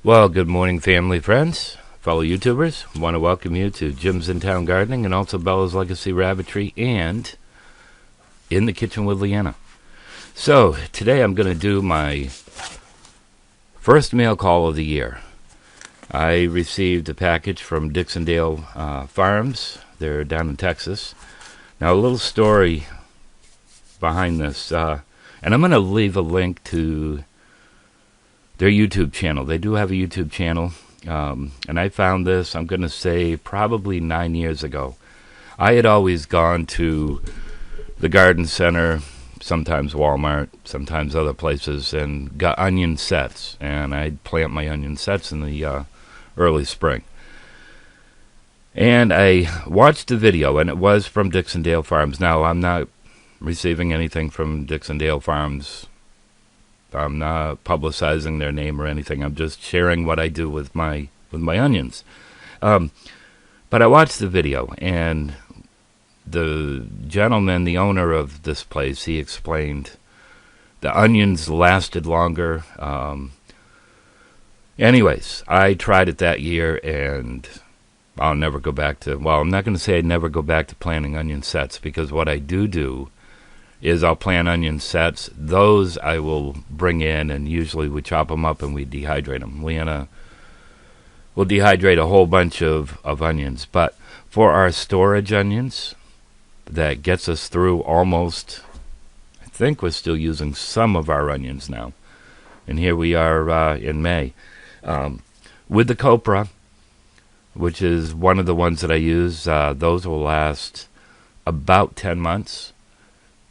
Well, good morning, family, friends, fellow YouTubers. I want to welcome you to Jim's In Town Gardening and also Bella's Legacy Rabbitry and In the Kitchen with Leanna. So, today I'm going to do my first mail call of the year. I received a package from Dixondale Farms. They're down in Texas. Now, a little story behind this, and I'm going to leave a link to their YouTube channel. They do have a YouTube channel, and I found this, I'm going to say, probably 9 years ago. I had always gone to the garden center, sometimes Walmart, sometimes other places, and got onion sets, and I'd plant my onion sets in the early spring. And I watched the video, and it was from Dixondale Farms. Now, I'm not receiving anything from Dixondale Farms. I'm not publicizing their name or anything. I'm just sharing what I do with my onions. But I watched the video, and the gentleman, the owner of this place, he explained the onions lasted longer. Anyways, I tried it that year, and I'll never go back to, well, I'm not going to say I'd never go back to planting onion sets, because what I do is I'll plant onion sets. Those I will bring in, and usually we chop them up and we dehydrate them. Leanna will dehydrate a whole bunch of onions. But for our storage onions, that gets us through almost, I think we're still using some of our onions now. And here we are in May. With the copra, which is one of the ones that I use, those will last about 10 months.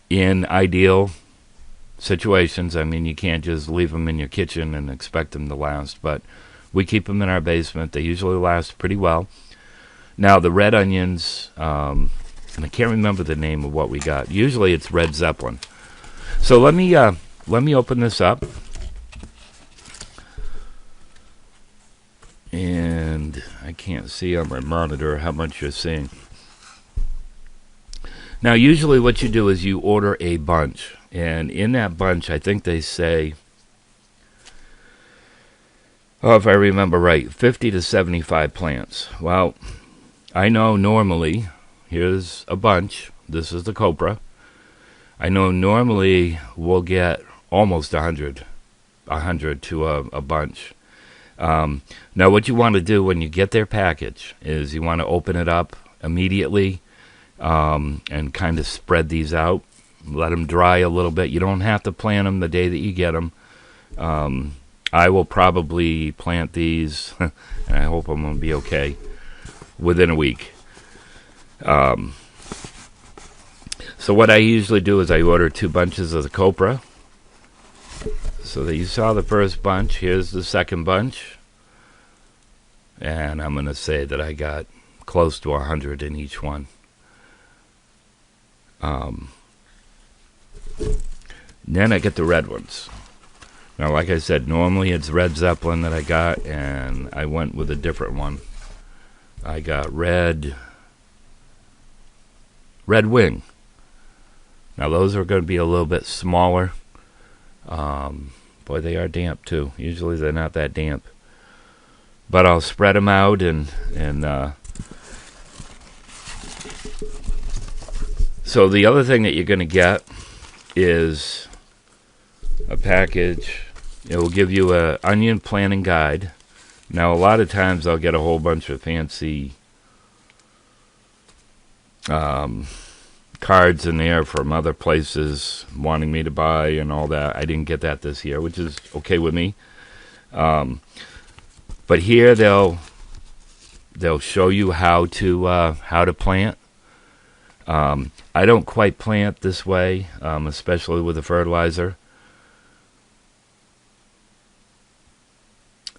In ideal situations, I mean, you can't just leave them in your kitchen and expect them to last, but we keep them in our basement. They usually last pretty well. Now, the red onions, and I can't remember the name of what we got. Usually it's Red Zeppelin. So let me open this up. And I can't see on my monitor how much you're seeing. Now, usually what you do is you order a bunch, and in that bunch, I think they say, if I remember right, 50 to 75 plants. Well, I know normally, here's a bunch, this is the copra. I know normally we'll get almost 100 to a bunch. Now, what you want to do when you get their package is you want to open it up immediately, and kind of spread these out, let them dry a little bit. You don't have to plant them the day that you get them. I will probably plant these, and I hope I'm going to be okay, within a week. So what I usually do is I order 2 bunches of the copra. So that you saw the first bunch, here's the second bunch. And I'm going to say that I got close to 100 in each one. Then I get the red ones. Now, like I said, normally it's Red Zeppelin that I got, and I went with a different one. I got Red Wing. Now, those are going to be a little bit smaller. Boy, they are damp too. Usually they're not that damp. But I'll spread them out and so the other thing that you're going to get is a package. It will give you an onion planting guide. Now, a lot of times I'll get a whole bunch of fancy cards in there from other places wanting me to buy and all that. I didn't get that this year, which is okay with me. But here they'll show you how to plant. I don't quite plant this way, especially with the fertilizer.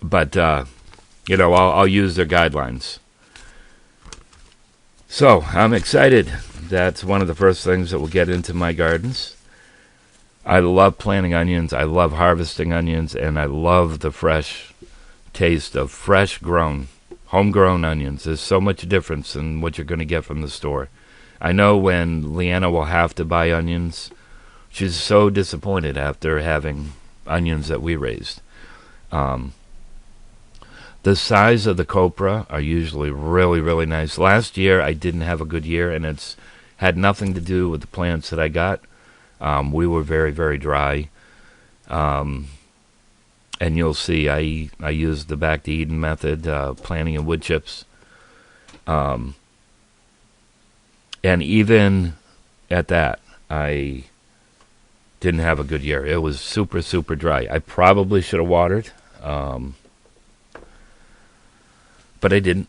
But, I'll use their guidelines. So, I'm excited. That's one of the first things that will get into my gardens. I love planting onions. I love harvesting onions, and I love the fresh taste of fresh-grown, homegrown onions. There's so much difference in what you're going to get from the store. I know when Leanna will have to buy onions, she's so disappointed after having onions that we raised. The size of the copra are usually really, really nice. Last year I didn't have a good year, and it's had nothing to do with the plants that I got. We were very, very dry. And you'll see I used the back to Eden method, planting in wood chips. And even at that, I didn't have a good year. It was super, super dry. I probably should have watered. But I didn't.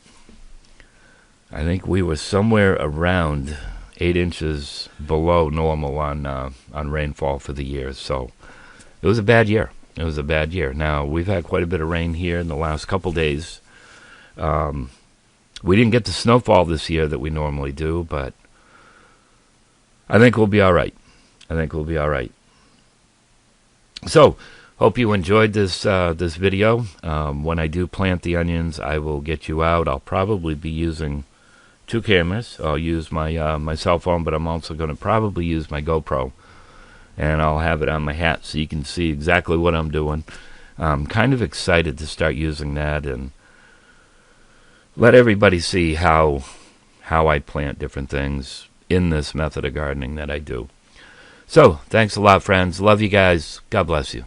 I think we were somewhere around 8 inches below normal on rainfall for the year. So it was a bad year. It was a bad year. Now, we've had quite a bit of rain here in the last couple days. We didn't get the snowfall this year that we normally do, but I think we'll be all right. I think we'll be all right. So, hope you enjoyed this video. When I do plant the onions, I will get you out. I'll probably be using 2 cameras. I'll use my my cell phone, but I'm also going to probably use my GoPro, and I'll have it on my hat so you can see exactly what I'm doing. I'm kind of excited to start using that and let everybody see how I plant different things in this method of gardening that I do. So, thanks a lot, friends. Love you guys. God bless you.